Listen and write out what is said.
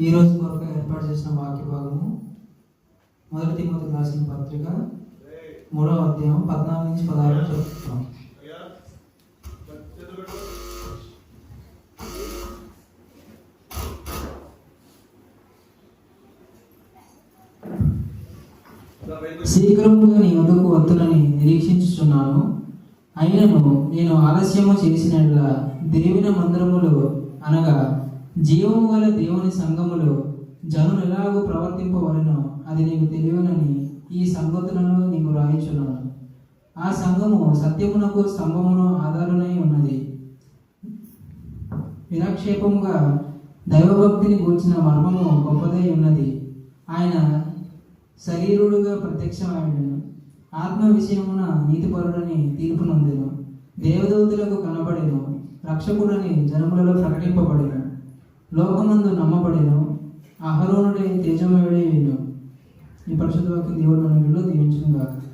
ఈ రోజు కొరకు ఏర్పాటు చేసిన వాక్య భాగము 1 తిమోతి రాసిన పత్రిక 3వ అధ్యాయం 14 నుంచి 16 చదువుతాం. శీఘ్రముగా నీ వద్దకు వత్తునని నిరీక్షించుచున్నాను. అయినను నేను ఆలస్యము చేసినట్ల దేవుని మందిరములో అనగా జీవము గల దేవుని సంఘములో జనులు ఎలాగో ప్రవర్తింపవలనో అది నీకు తెలియనని ఈ సంగతులను నీకు రాయించున్నాను. ఆ సంఘము సత్యమునకు స్తంభమును ఆధారునై ఉన్నది. నిరక్షేపముగా దైవభక్తిని గూర్చిన మర్మము గొప్పదై ఉన్నది. ఆయన శరీరుడుగా ప్రత్యక్షమాయను. ఆత్మ విషయమున నీతిపరుడని తీర్పు నొందెను. దేవదూతులకు కనబడెను. రక్షకుడని జనములలో ప్రకటింపబడెను. లోకమందు నమ్మబడెను. అహరోనుడే తేజమయుడే విను. ఈ పరిశుద్ధ వాక్యం దేవుడు మన ఇంట్లో దీవించును గాక.